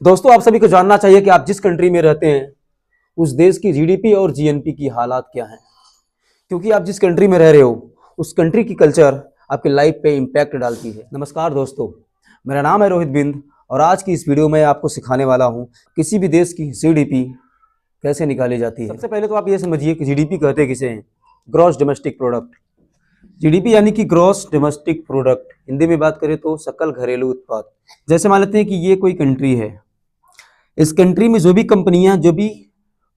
दोस्तों, आप सभी को जानना चाहिए कि आप जिस कंट्री में रहते हैं उस देश की जीडीपी और जीएनपी की हालात क्या हैं, क्योंकि आप जिस कंट्री में रह रहे हो उस कंट्री की कल्चर आपके लाइफ पे इम्पैक्ट डालती है। नमस्कार दोस्तों, मेरा नाम है रोहित बिंद और आज की इस वीडियो में आपको सिखाने वाला हूं किसी भी देश की जीडीपी कैसे निकाली जाती है। सबसे पहले तो आप ये समझिए कि जीडीपी कहते किसे हैं? Gross domestic product. जीडीपी यानी कि ग्रॉस डोमेस्टिक प्रोडक्ट, हिंदी में बात करें तो सकल घरेलू उत्पाद। जैसे मान लेते हैं कि ये कोई कंट्री है, इस कंट्री में जो भी कंपनियां जो भी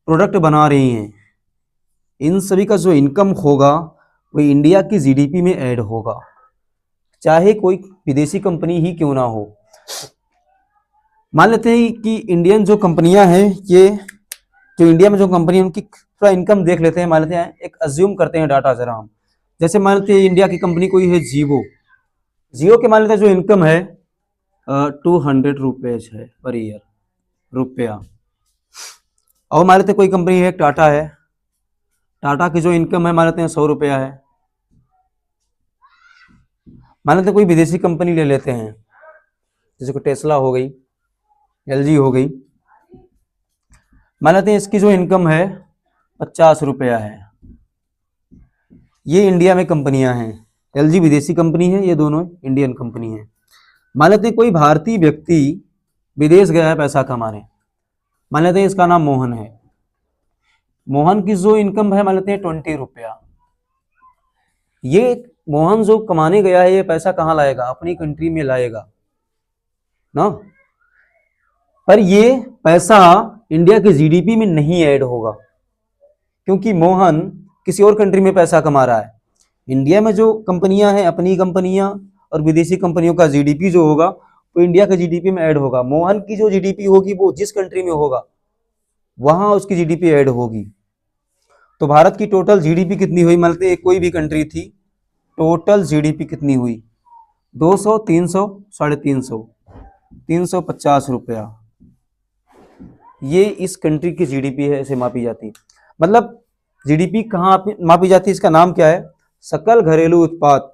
प्रोडक्ट बना रही हैं, इन सभी का जो इनकम होगा वो इंडिया की जीडीपी में ऐड होगा, चाहे कोई विदेशी कंपनी ही क्यों ना हो। मान लेते हैं कि इंडियन जो कंपनियां हैं, ये जो इंडिया में जो कंपनी है उनकी थोड़ा इनकम देख लेते हैं। मान लेते हैं, एक अज्यूम करते हैं डाटा जरा हम। जैसे मान लेते हैं इंडिया की कंपनी कोई है जियो के मान लेते हैं जो इनकम है 200 रुपीज है पर ईयर, रुपया। और मान लेते कोई कंपनी है टाटा है, टाटा की जो इनकम है मान लेते हैं 100 रुपया है। मान लेते कोई विदेशी कंपनी ले लेते हैं, जैसे कोई टेस्ला हो गई, एलजी हो गई। मान लेते हैं इसकी जो इनकम है 50 रुपया है। ये इंडिया में कंपनियां हैं, एलजी विदेशी कंपनी है, ये दोनों इंडियन कंपनी है। मान लेते हैं कोई भारतीय व्यक्ति विदेश गया है पैसा कमाने, मान लेते हैं इसका नाम मोहन है। मोहन की जो इनकम है मान लेते हैं 20 रुपया। ये मोहन जो कमाने गया है ये पैसा कहाँ लाएगा? अपनी कंट्री में लाएगा ना, पर ये पैसा इंडिया के जीडीपी में नहीं ऐड होगा, क्योंकि मोहन किसी और कंट्री में पैसा कमा रहा है। इंडिया में जो कंपनियां हैं, अपनी कंपनियां और विदेशी कंपनियों का जीडीपी जो होगा वो इंडिया के जीडीपी में ऐड होगा। मोहन की जो जीडीपी होगी वो जिस कंट्री में होगा वहां उसकी जीडीपी ऐड होगी। तो भारत की टोटल जीडीपी कितनी हुई? मान लेते कोई भी कंट्री थी, टोटल जीडीपी कितनी हुई? 200, 300, 350, 350 रुपया। ये इस कंट्री की जीडीपी है, ऐसे मापी जाती। मतलब जीडीपी कहाँ मापी जाती है? इसका नाम क्या है? सकल घरेलू उत्पाद,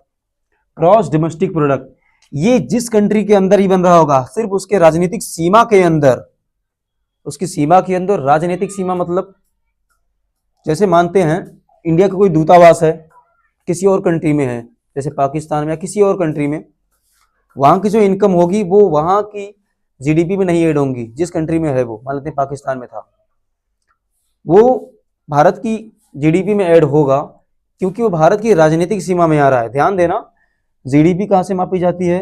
ग्रॉस डोमेस्टिक प्रोडक्ट। ये जिस कंट्री के अंदर ही बन रहा होगा, सिर्फ उसके राजनीतिक सीमा के अंदर, उसकी सीमा के अंदर। राजनीतिक सीमा मतलब जैसे मानते हैं इंडिया का कोई दूतावास है, किसी और कंट्री में है, जैसे पाकिस्तान में या किसी और कंट्री में, वहां की जो इनकम होगी वो वहां की जीडीपी में नहीं ऐड होंगी। जिस कंट्री में है वो, मान लेते हैं पाकिस्तान में था, वो भारत की जीडीपी में ऐड होगा क्योंकि वो भारत की राजनीतिक सीमा में आ रहा है। ध्यान देना, जीडीपी कहाँ से मापी जाती है?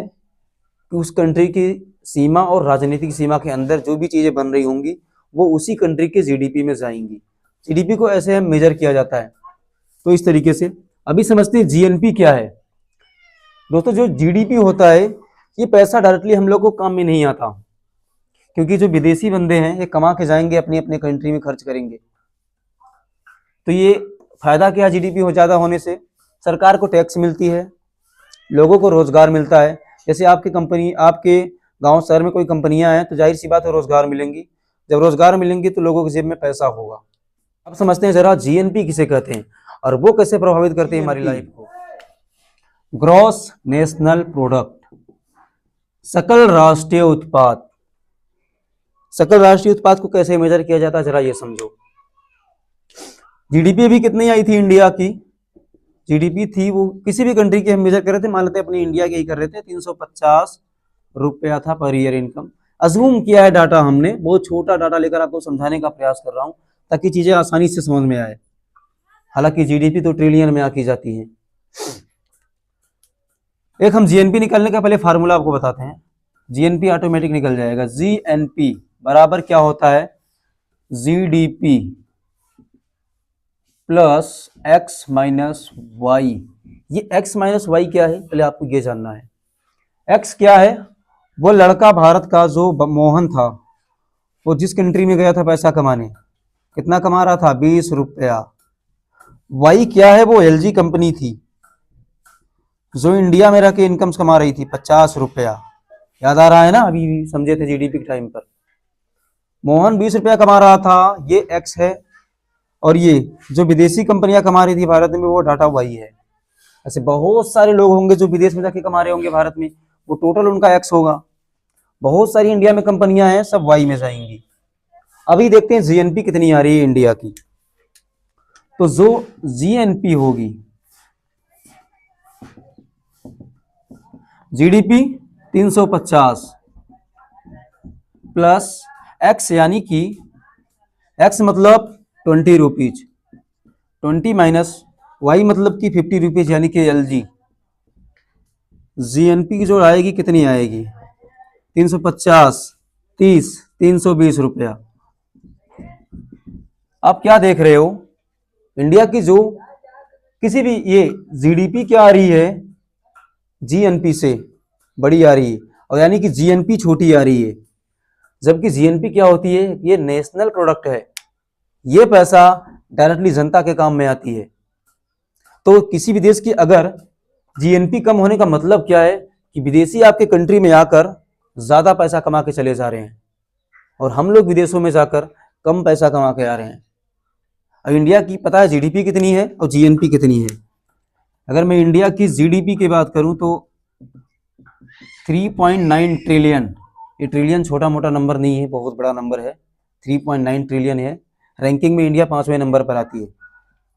कि उस कंट्री की सीमा और राजनीतिक सीमा के अंदर जो भी चीजें बन रही होंगी वो उसी कंट्री के जीडीपी में जाएंगी। जीडीपी को ऐसे मेजर किया जाता है। तो इस तरीके से अभी समझते हैं जीएनपी क्या है। दोस्तों, जो जीडीपी होता है ये पैसा डायरेक्टली हम लोग को काम में नहीं आता, क्योंकि जो विदेशी बंदे हैं ये कमा के जाएंगे, अपनी अपने कंट्री में खर्च करेंगे। तो ये फायदा क्या? जीडीपी हो ज्यादा होने से सरकार को टैक्स मिलती है, लोगों को रोजगार मिलता है। जैसे आपके गांव शहर में कोई कंपनियां हैं तो जाहिर सी बात है रोजगार मिलेंगी। जब रोजगार मिलेंगी तो लोगों की जेब में पैसा होगा। अब समझते हैं जरा जीएनपी किसे कहते हैं और वो कैसे प्रभावित करते हैं हमारी लाइफ को। ग्रॉस नेशनल प्रोडक्ट, सकल राष्ट्रीय उत्पाद। सकल राष्ट्रीय उत्पाद को कैसे मेजर किया जाता है जरा ये समझो। जीडीपी भी कितनी आई थी इंडिया की? जीडीपी थी वो किसी भी कंट्री की हम मेजर कर रहे थे, मान लेते अपनी इंडिया की ही कर रहे थे, 350 रुपया था पर ईयर इनकम। अज्यूम किया है डाटा हमने, बहुत छोटा डाटा लेकर आपको समझाने का प्रयास कर रहा हूं ताकि चीजें आसानी से समझ में आए। हालांकि जीडीपी तो ट्रिलियन में आकी जाती है। एक हम जीएनपी निकालने का पहले फार्मूला आपको बताते हैं। जीएनपी ऑटोमेटिक निकल जाएगा। जीएनपी बराबर क्या होता है? GDP plus x minus y. ये एक्स माइनस वाई क्या है पहले आपको ये जानना है। एक्स क्या है? वो लड़का भारत का जो मोहन था, वो जिस कंट्री में गया था पैसा कमाने, कितना कमा रहा था? 20 रुपया। वाई क्या है? वो एलजी कंपनी थी जो इंडिया में रह के इनकम्स कमा रही थी 50 रुपया। याद आ रहा है ना? अभी समझे थे जीडीपी के टाइम पर। मोहन 20 रुपया कमा रहा था, ये एक्स है, और ये जो विदेशी कंपनियां कमा रही थी भारत में वो डाटा वाई है। ऐसे बहुत सारे लोग होंगे जो विदेश में जाके कमा रहे होंगे भारत में, वो टोटल उनका एक्स होगा। बहुत सारी इंडिया में कंपनियां हैं, सब वाई में जाएंगी। अभी देखते हैं जीएनपी कितनी आ रही है इंडिया की। तो जो जीएनपी होगी, जीडीपी 350 प्लस एक्स, यानी कि एक्स मतलब 20 रुपीज, 20 माइनस वाई मतलब कि 50 रुपीज, यानी कि एलजी। जीएनपी की जो आएगी कितनी आएगी, 350, 30, 320 रुपया। आप क्या देख रहे हो, इंडिया की जो किसी भी ये जीडीपी क्या आ रही है, जीएनपी से बड़ी आ रही है, और यानी कि जीएनपी छोटी आ रही है। जबकि जीएनपी क्या होती है, ये नेशनल प्रोडक्ट है, ये पैसा डायरेक्टली जनता के काम में आती है। तो किसी भी देश की अगर जीएनपी कम होने का मतलब क्या है कि विदेशी आपके कंट्री में आकर ज्यादा पैसा कमा के चले जा रहे हैं, और हम लोग विदेशों में जाकर कम पैसा कमा के आ रहे हैं। अब इंडिया की पता है जीडीपी कितनी है और जीएनपी कितनी है। अगर मैं इंडिया की जीडीपी की बात करूं तो 3.9 ट्रिलियन, ये ट्रिलियन छोटा मोटा नंबर नहीं है, बहुत बड़ा नंबर है, 3.9 ट्रिलियन है। रैंकिंग में इंडिया 5वें नंबर पर आती है।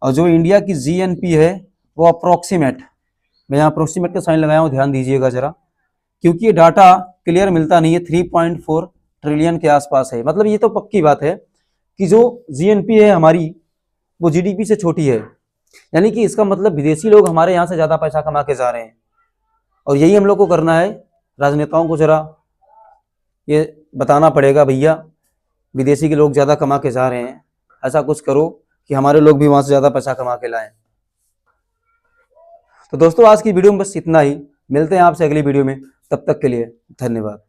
और जो इंडिया की जीएनपी है वो अप्रोक्सीमेट, मैं यहाँ अप्रोक्सीमेट का साइन लगाया हूँ, ध्यान दीजिएगा जरा, क्योंकि ये डाटा क्लियर मिलता नहीं है, 3.4 ट्रिलियन के आसपास है। मतलब ये तो पक्की बात है कि जो जीएनपी है हमारी वो जीडीपी से छोटी है, यानी कि इसका मतलब विदेशी लोग हमारे यहाँ से ज़्यादा पैसा कमा के जा रहे हैं। और यही हम लोग को करना है, राजनेताओं को जरा ये बताना पड़ेगा, भैया विदेशी के लोग ज़्यादा कमा के जा रहे हैं, ऐसा कुछ करो कि हमारे लोग भी वहाँ से ज़्यादा पैसा कमा के लाएं। तो दोस्तों आज की वीडियो में बस इतना ही, मिलते हैं आपसे अगली वीडियो में, तब तक के लिए धन्यवाद।